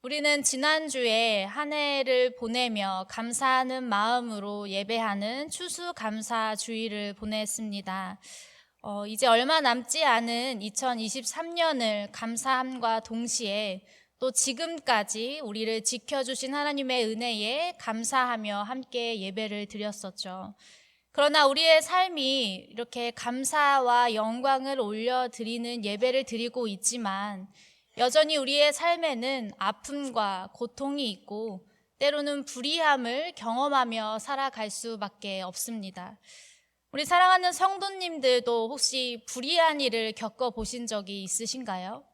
우리는 지난주에 한 해를 보내며 감사하는 마음으로 예배하는 추수감사주의를 보냈습니다. 이제 얼마 남지 않은 2023년을 감사함과 동시에 또 지금까지 우리를 지켜주신 하나님의 은혜에 감사하며 함께 예배를 드렸었죠. 그러나 우리의 삶이 이렇게 감사와 영광을 올려드리는 예배를 드리고 있지만 여전히 우리의 삶에는 아픔과 고통이 있고 때로는 불의함을 경험하며 살아갈 수밖에 없습니다. 우리 사랑하는 성도님들도 혹시 불의한 일을 겪어보신 적이 있으신가요?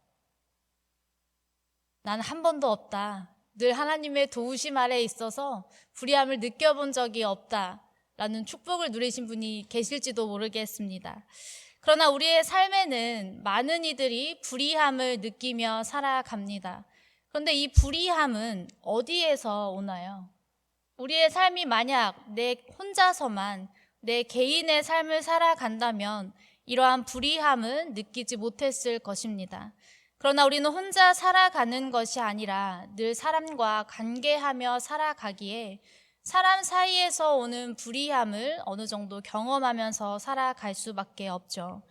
난 한 번도 없다. 늘 하나님의 도우심 아래 있어서 불의함을 느껴본 적이 없다. 라는 축복을 누리신 분이 계실지도 모르겠습니다. 그러나 우리의 삶에는 많은 이들이 불의함을 느끼며 살아갑니다. 그런데 이 불의함은 어디에서 오나요? 우리의 삶이 만약 내 혼자서만 내 개인의 삶을 살아간다면 이러한 불의함은 느끼지 못했을 것입니다. 그러나 우리는 혼자 살아가는 것이 아니라 늘 사람과 관계하며 살아가기에 사람 사이에서 오는 불의함을 어느 정도 경험하면서 살아갈 수밖에 없죠.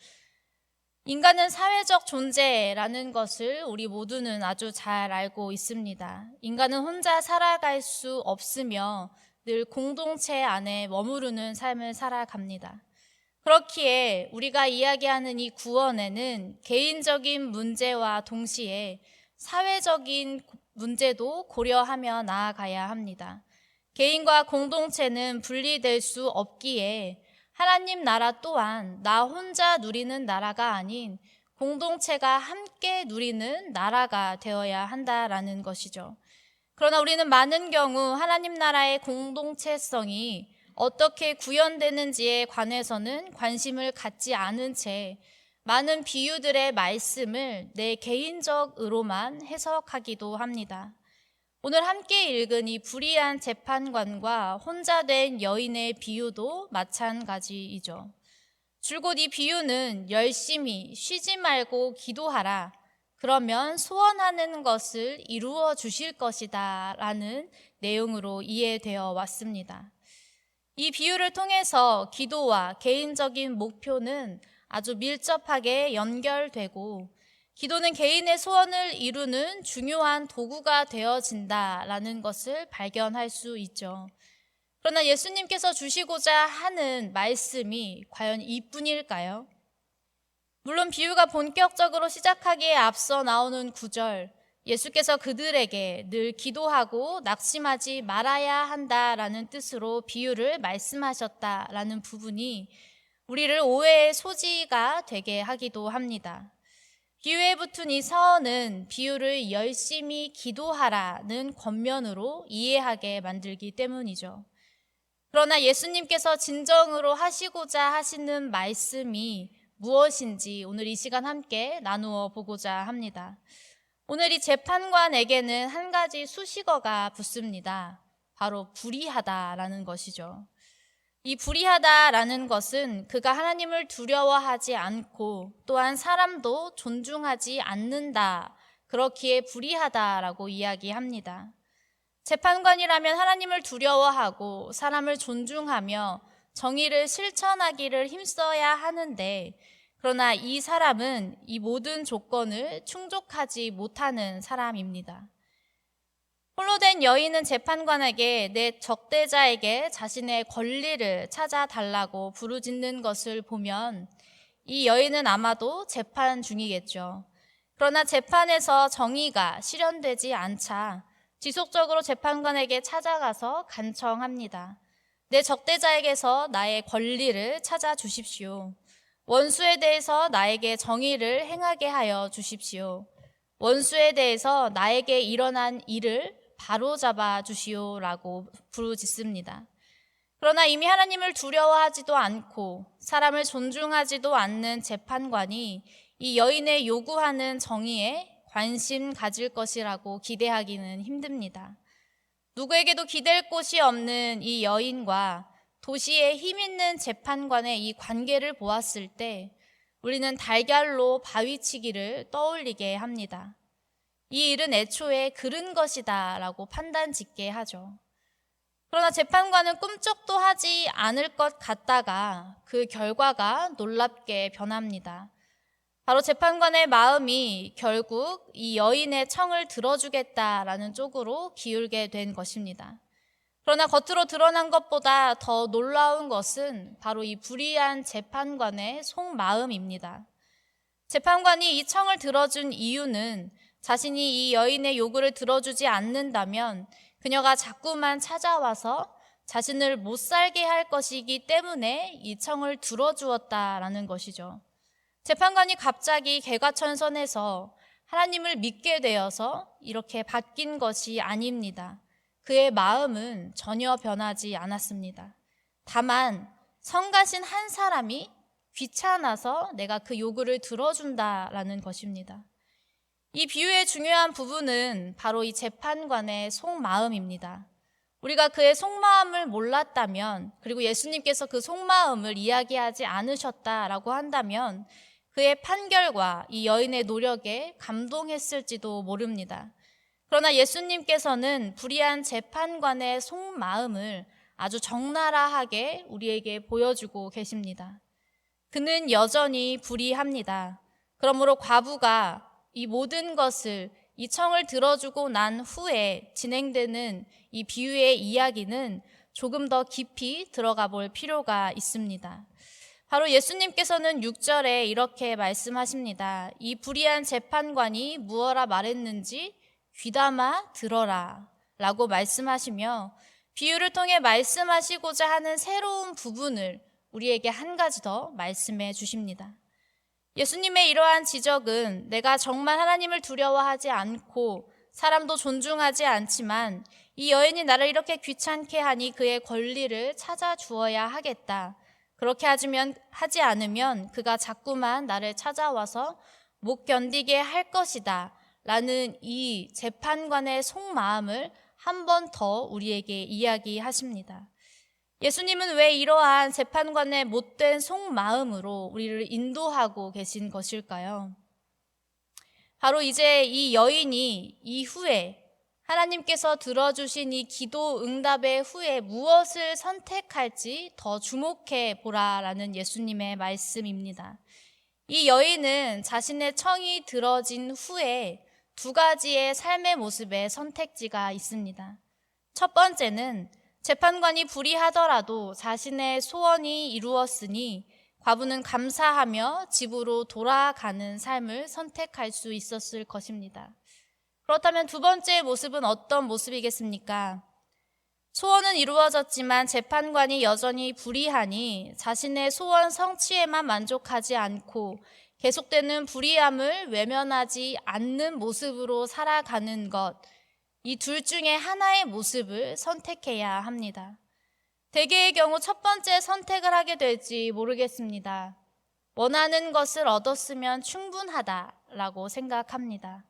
인간은 사회적 존재라는 것을 우리 모두는 아주 잘 알고 있습니다. 인간은 혼자 살아갈 수 없으며 늘 공동체 안에 머무르는 삶을 살아갑니다. 그렇기에 우리가 이야기하는 이 구원에는 개인적인 문제와 동시에 사회적인 문제도 고려하며 나아가야 합니다. 개인과 공동체는 분리될 수 없기에 하나님 나라 또한 나 혼자 누리는 나라가 아닌 공동체가 함께 누리는 나라가 되어야 한다라는 것이죠. 그러나 우리는 많은 경우 하나님 나라의 공동체성이 어떻게 구현되는지에 관해서는 관심을 갖지 않은 채 많은 비유들의 말씀을 내 개인적으로만 해석하기도 합니다. 오늘 함께 읽은 이 불의한 재판관과 혼자 된 여인의 비유도 마찬가지이죠. 줄곧 이 비유는 열심히 쉬지 말고 기도하라. 그러면 소원하는 것을 이루어 주실 것이다 라는 내용으로 이해되어 왔습니다. 이 비유를 통해서 기도와 개인적인 목표는 아주 밀접하게 연결되고 기도는 개인의 소원을 이루는 중요한 도구가 되어진다라는 것을 발견할 수 있죠. 그러나 예수님께서 주시고자 하는 말씀이 과연 이뿐일까요? 물론 비유가 본격적으로 시작하기에 앞서 나오는 구절, 예수께서 그들에게 늘 기도하고 낙심하지 말아야 한다라는 뜻으로 비유를 말씀하셨다라는 부분이 우리를 오해의 소지가 되게 하기도 합니다. 비유에 붙은 이 서언은 비유를 열심히 기도하라는 권면으로 이해하게 만들기 때문이죠. 그러나 예수님께서 진정으로 하시고자 하시는 말씀이 무엇인지 오늘 이 시간 함께 나누어 보고자 합니다. 오늘 이 재판관에게는 한 가지 수식어가 붙습니다. 바로 불의하다라는 것이죠. 이 불의하다라는 것은 그가 하나님을 두려워하지 않고 또한 사람도 존중하지 않는다. 그렇기에 불의하다라고 이야기합니다. 재판관이라면 하나님을 두려워하고 사람을 존중하며 정의를 실천하기를 힘써야 하는데 그러나 이 사람은 이 모든 조건을 충족하지 못하는 사람입니다. 홀로 된 여인은 재판관에게 내 적대자에게 자신의 권리를 찾아달라고 부르짖는 것을 보면 이 여인은 아마도 재판 중이겠죠. 그러나 재판에서 정의가 실현되지 않자 지속적으로 재판관에게 찾아가서 간청합니다. 내 적대자에게서 나의 권리를 찾아주십시오. 원수에 대해서 나에게 정의를 행하게 하여 주십시오. 원수에 대해서 나에게 일어난 일을 바로잡아 주시오라고 부르짖습니다. 그러나 이미 하나님을 두려워하지도 않고 사람을 존중하지도 않는 재판관이 이 여인의 요구하는 정의에 관심 가질 것이라고 기대하기는 힘듭니다. 누구에게도 기댈 곳이 없는 이 여인과 도시의 힘 있는 재판관의 이 관계를 보았을 때 우리는 달걀로 바위치기를 떠올리게 합니다. 이 일은 애초에 그른 것이다 라고 판단 짓게 하죠. 그러나 재판관은 꿈쩍도 하지 않을 것 같다가 그 결과가 놀랍게 변합니다. 바로 재판관의 마음이 결국 이 여인의 청을 들어주겠다라는 쪽으로 기울게 된 것입니다. 그러나 겉으로 드러난 것보다 더 놀라운 것은 바로 이 불의한 재판관의 속마음입니다. 재판관이 이 청을 들어준 이유는 자신이 이 여인의 요구를 들어주지 않는다면 그녀가 자꾸만 찾아와서 자신을 못 살게 할 것이기 때문에 이 청을 들어주었다라는 것이죠. 재판관이 갑자기 개과천선해서 하나님을 믿게 되어서 이렇게 바뀐 것이 아닙니다. 그의 마음은 전혀 변하지 않았습니다. 다만 성가신 한 사람이 귀찮아서 내가 그 요구를 들어준다라는 것입니다. 이 비유의 중요한 부분은 바로 이 재판관의 속마음입니다. 우리가 그의 속마음을 몰랐다면, 그리고 예수님께서 그 속마음을 이야기하지 않으셨다라고 한다면 그의 판결과 이 여인의 노력에 감동했을지도 모릅니다. 그러나 예수님께서는 불의한 재판관의 속마음을 아주 적나라하게 우리에게 보여주고 계십니다. 그는 여전히 불의합니다. 그러므로 과부가 이 모든 것을, 이 청을 들어주고 난 후에 진행되는 이 비유의 이야기는 조금 더 깊이 들어가 볼 필요가 있습니다. 바로 예수님께서는 6절에 이렇게 말씀하십니다. 이 불의한 재판관이 무엇라 말했는지 귀담아 들어라 라고 말씀하시며, 비유를 통해 말씀하시고자 하는 새로운 부분을 우리에게 한 가지 더 말씀해 주십니다. 예수님의 이러한 지적은 내가 정말 하나님을 두려워하지 않고 사람도 존중하지 않지만 이 여인이 나를 이렇게 귀찮게 하니 그의 권리를 찾아주어야 하겠다. 그렇게 하지 않으면 그가 자꾸만 나를 찾아와서 못 견디게 할 것이다 라는 이 재판관의 속마음을 한 번 더 우리에게 이야기하십니다. 예수님은 왜 이러한 재판관의 못된 속마음으로 우리를 인도하고 계신 것일까요? 바로 이제 이 여인이 이후에 하나님께서 들어주신 이 기도 응답의 후에 무엇을 선택할지 더 주목해 보라라는 예수님의 말씀입니다. 이 여인은 자신의 청이 들어진 후에 두 가지의 삶의 모습의 선택지가 있습니다. 첫 번째는 재판관이 불의하더라도 자신의 소원이 이루었으니 과부는 감사하며 집으로 돌아가는 삶을 선택할 수 있었을 것입니다. 그렇다면 두 번째 모습은 어떤 모습이겠습니까? 소원은 이루어졌지만 재판관이 여전히 불의하니 자신의 소원 성취에만 만족하지 않고 계속되는 불의함을 외면하지 않는 모습으로 살아가는 것, 이 둘 중에 하나의 모습을 선택해야 합니다. 대개의 경우 첫 번째 선택을 하게 될지 모르겠습니다. 원하는 것을 얻었으면 충분하다라고 생각합니다.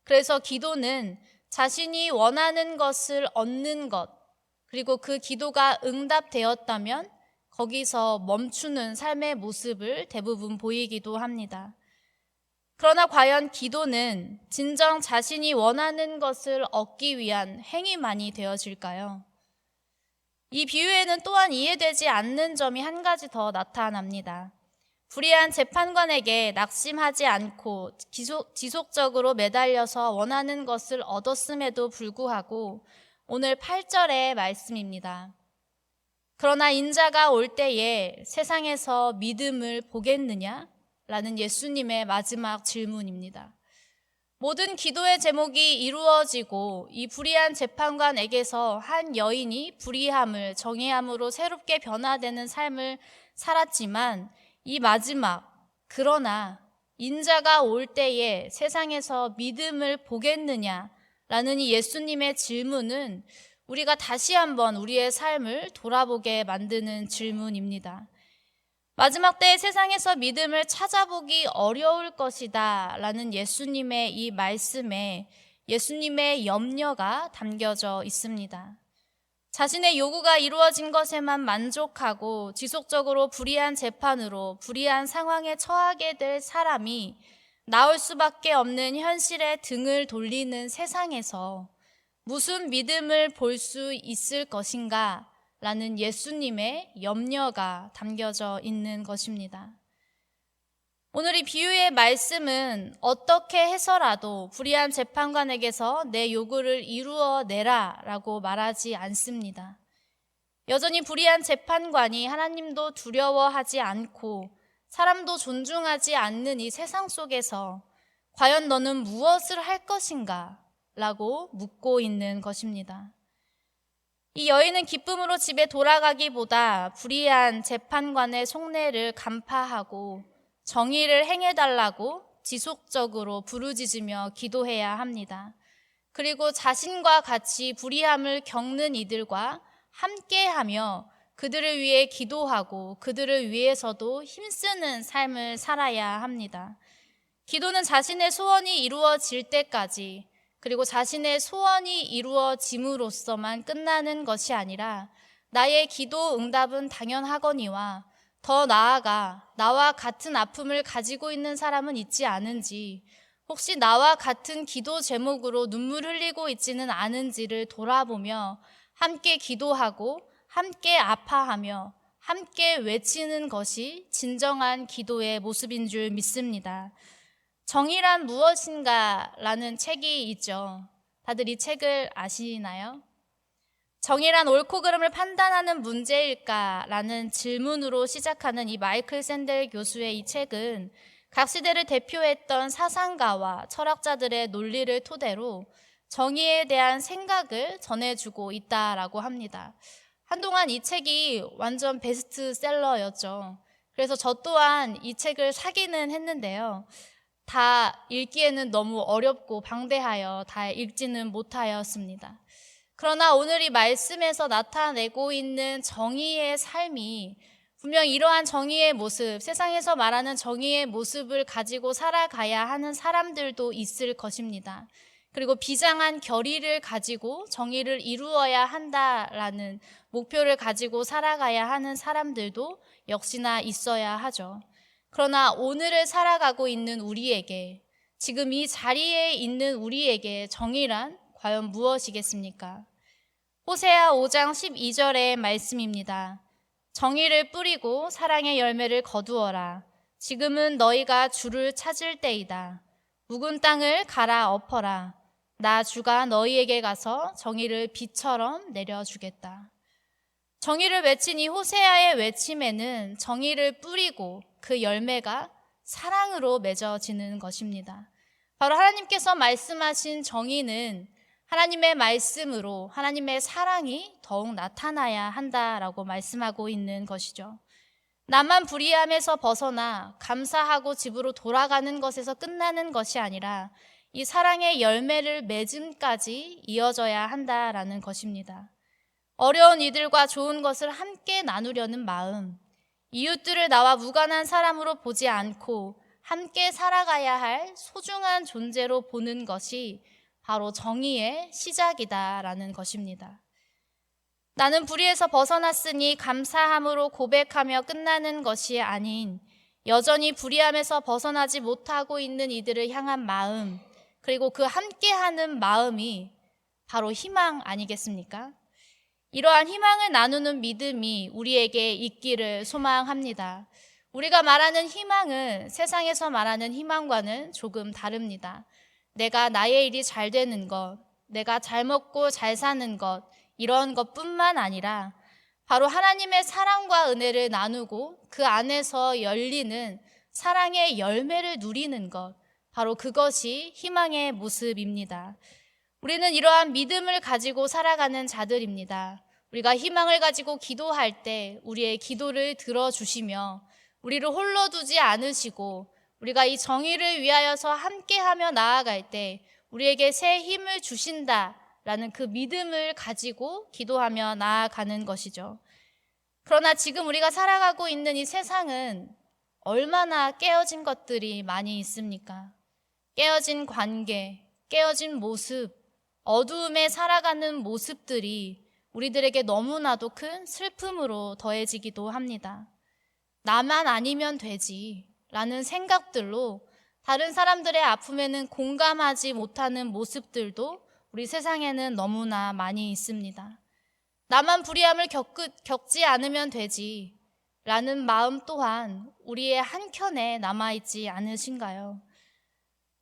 그래서 기도는 자신이 원하는 것을 얻는 것, 그리고 그 기도가 응답되었다면 거기서 멈추는 삶의 모습을 대부분 보이기도 합니다. 그러나 과연 기도는 진정 자신이 원하는 것을 얻기 위한 행위만이 되어질까요? 이 비유에는 또한 이해되지 않는 점이 한 가지 더 나타납니다. 불의한 재판관에게 낙심하지 않고 지속적으로 매달려서 원하는 것을 얻었음에도 불구하고 오늘 8절의 말씀입니다. 그러나 인자가 올 때에 세상에서 믿음을 보겠느냐? 라는 예수님의 마지막 질문입니다. 모든 기도의 제목이 이루어지고 이 불의한 재판관에게서 한 여인이 불의함을 정의함으로 새롭게 변화되는 삶을 살았지만 이 마지막, 그러나 인자가 올 때에 세상에서 믿음을 보겠느냐? 라는 이 예수님의 질문은 우리가 다시 한번 우리의 삶을 돌아보게 만드는 질문입니다. 마지막 때에 세상에서 믿음을 찾아보기 어려울 것이다 라는 예수님의 이 말씀에 예수님의 염려가 담겨져 있습니다. 자신의 요구가 이루어진 것에만 만족하고 지속적으로 불의한 재판으로 불의한 상황에 처하게 될 사람이 나올 수밖에 없는 현실에 등을 돌리는 세상에서 무슨 믿음을 볼 수 있을 것인가? 라는 예수님의 염려가 담겨져 있는 것입니다. 오늘 이 비유의 말씀은 어떻게 해서라도 불의한 재판관에게서 내 요구를 이루어내라 라고 말하지 않습니다. 여전히 불의한 재판관이 하나님도 두려워하지 않고 사람도 존중하지 않는 이 세상 속에서 과연 너는 무엇을 할 것인가? 라고 묻고 있는 것입니다. 이 여인은 기쁨으로 집에 돌아가기보다 불의한 재판관의 속내를 간파하고 정의를 행해달라고 지속적으로 부르짖으며 기도해야 합니다. 그리고 자신과 같이 불의함을 겪는 이들과 함께하며 그들을 위해 기도하고 그들을 위해서도 힘쓰는 삶을 살아야 합니다. 기도는 자신의 소원이 이루어질 때까지, 그리고 자신의 소원이 이루어짐으로써만 끝나는 것이 아니라 나의 기도 응답은 당연하거니와 더 나아가 나와 같은 아픔을 가지고 있는 사람은 있지 않은지, 혹시 나와 같은 기도 제목으로 눈물 흘리고 있지는 않은지를 돌아보며 함께 기도하고 함께 아파하며 함께 외치는 것이 진정한 기도의 모습인 줄 믿습니다. 정의란 무엇인가? 라는 책이 있죠. 다들 이 책을 아시나요? 정의란 옳고 그름을 판단하는 문제일까? 라는 질문으로 시작하는 이 마이클 샌델 교수의 이 책은 각 시대를 대표했던 사상가와 철학자들의 논리를 토대로 정의에 대한 생각을 전해주고 있다라고 합니다. 한동안 이 책이 완전 베스트셀러였죠. 그래서 저 또한 이 책을 사기는 했는데요. 다 읽기에는 너무 어렵고 방대하여 다 읽지는 못하였습니다. 그러나 오늘 이 말씀에서 나타내고 있는 정의의 삶이 분명 이러한 정의의 모습, 세상에서 말하는 정의의 모습을 가지고 살아가야 하는 사람들도 있을 것입니다. 그리고 비장한 결의를 가지고 정의를 이루어야 한다라는 목표를 가지고 살아가야 하는 사람들도 역시나 있어야 하죠. 그러나 오늘을 살아가고 있는 우리에게, 지금 이 자리에 있는 우리에게 정의란 과연 무엇이겠습니까? 호세아 5장 12절의 말씀입니다. 정의를 뿌리고 사랑의 열매를 거두어라. 지금은 너희가 주를 찾을 때이다. 묵은 땅을 갈아 엎어라. 나 주가 너희에게 가서 정의를 비처럼 내려주겠다. 정의를 외친 이 호세아의 외침에는 정의를 뿌리고 그 열매가 사랑으로 맺어지는 것입니다. 바로 하나님께서 말씀하신 정의는 하나님의 말씀으로 하나님의 사랑이 더욱 나타나야 한다라고 말씀하고 있는 것이죠. 나만 불의함에서 벗어나 감사하고 집으로 돌아가는 것에서 끝나는 것이 아니라 이 사랑의 열매를 맺음까지 이어져야 한다라는 것입니다. 어려운 이들과 좋은 것을 함께 나누려는 마음, 이웃들을 나와 무관한 사람으로 보지 않고 함께 살아가야 할 소중한 존재로 보는 것이 바로 정의의 시작이다라는 것입니다. 나는 불의에서 벗어났으니 감사함으로 고백하며 끝나는 것이 아닌 여전히 불의함에서 벗어나지 못하고 있는 이들을 향한 마음, 그리고 그 함께하는 마음이 바로 희망 아니겠습니까? 이러한 희망을 나누는 믿음이 우리에게 있기를 소망합니다. 우리가 말하는 희망은 세상에서 말하는 희망과는 조금 다릅니다. 내가 나의 일이 잘 되는 것, 내가 잘 먹고 잘 사는 것, 이런 것뿐만 아니라 바로 하나님의 사랑과 은혜를 나누고 그 안에서 열리는 사랑의 열매를 누리는 것, 바로 그것이 희망의 모습입니다. 우리는 이러한 믿음을 가지고 살아가는 자들입니다. 우리가 희망을 가지고 기도할 때 우리의 기도를 들어주시며 우리를 홀로 두지 않으시고 우리가 이 정의를 위하여서 함께하며 나아갈 때 우리에게 새 힘을 주신다라는 그 믿음을 가지고 기도하며 나아가는 것이죠. 그러나 지금 우리가 살아가고 있는 이 세상은 얼마나 깨어진 것들이 많이 있습니까? 깨어진 관계, 깨어진 모습, 어두움에 살아가는 모습들이 우리들에게 너무나도 큰 슬픔으로 더해지기도 합니다. 나만 아니면 되지 라는 생각들로 다른 사람들의 아픔에는 공감하지 못하는 모습들도 우리 세상에는 너무나 많이 있습니다. 나만 불의함을 겪지 않으면 되지 라는 마음 또한 우리의 한켠에 남아있지 않으신가요?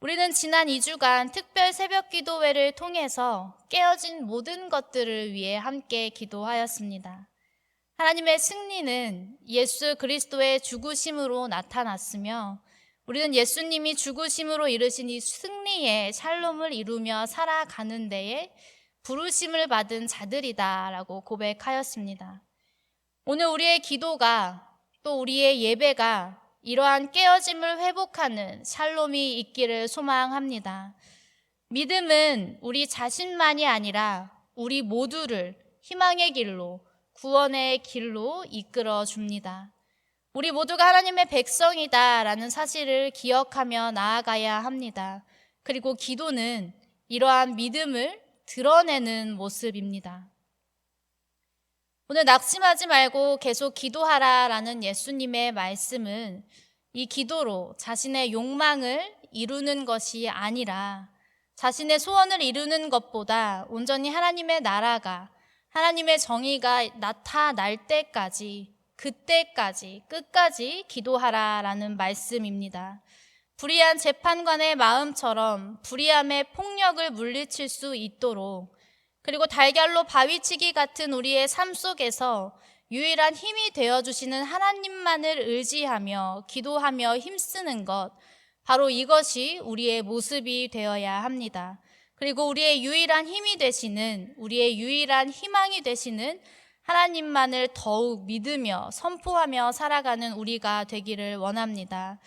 우리는 지난 2주간 특별 새벽 기도회를 통해서 깨어진 모든 것들을 위해 함께 기도하였습니다. 하나님의 승리는 예수 그리스도의 죽으심으로 나타났으며 우리는 예수님이 죽으심으로 이루신 이 승리의 샬롬을 이루며 살아가는 데에 부르심을 받은 자들이다라고 고백하였습니다. 오늘 우리의 기도가 또 우리의 예배가 이러한 깨어짐을 회복하는 샬롬이 있기를 소망합니다. 믿음은 우리 자신만이 아니라 우리 모두를 희망의 길로, 구원의 길로 이끌어 줍니다. 우리 모두가 하나님의 백성이다라는 사실을 기억하며 나아가야 합니다. 그리고 기도는 이러한 믿음을 드러내는 모습입니다. 오늘 낙심하지 말고 계속 기도하라라는 예수님의 말씀은 이 기도로 자신의 욕망을 이루는 것이 아니라 자신의 소원을 이루는 것보다 온전히 하나님의 나라가, 하나님의 정의가 나타날 때까지, 그때까지 끝까지 기도하라라는 말씀입니다. 불의한 재판관의 마음처럼 불의함의 폭력을 물리칠 수 있도록, 그리고 달걀로 바위치기 같은 우리의 삶 속에서 유일한 힘이 되어주시는 하나님만을 의지하며 기도하며 힘쓰는 것, 바로 이것이 우리의 모습이 되어야 합니다. 그리고 우리의 유일한 힘이 되시는, 우리의 유일한 희망이 되시는 하나님만을 더욱 믿으며 선포하며 살아가는 우리가 되기를 원합니다.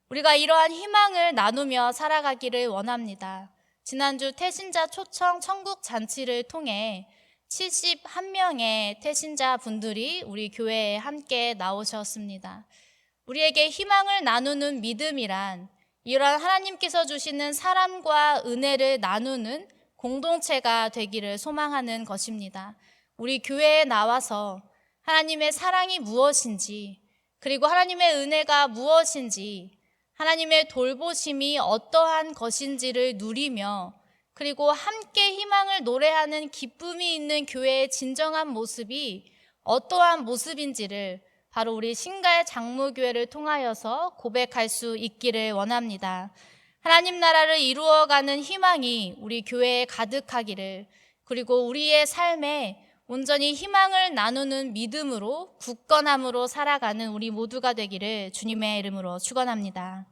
우리가 이러한 희망을 나누며 살아가기를 원합니다. 지난주 태신자 초청 천국 잔치를 통해 71명의 태신자 분들이 우리 교회에 함께 나오셨습니다. 우리에게 희망을 나누는 믿음이란 이러한 하나님께서 주시는 사랑과 은혜를 나누는 공동체가 되기를 소망하는 것입니다. 우리 교회에 나와서 하나님의 사랑이 무엇인지, 그리고 하나님의 은혜가 무엇인지, 하나님의 돌보심이 어떠한 것인지를 누리며, 그리고 함께 희망을 노래하는 기쁨이 있는 교회의 진정한 모습이 어떠한 모습인지를 바로 우리 신갈 장로교회를 통하여서 고백할 수 있기를 원합니다. 하나님 나라를 이루어가는 희망이 우리 교회에 가득하기를, 그리고 우리의 삶에 온전히 희망을 나누는 믿음으로 굳건함으로 살아가는 우리 모두가 되기를 주님의 이름으로 축원합니다.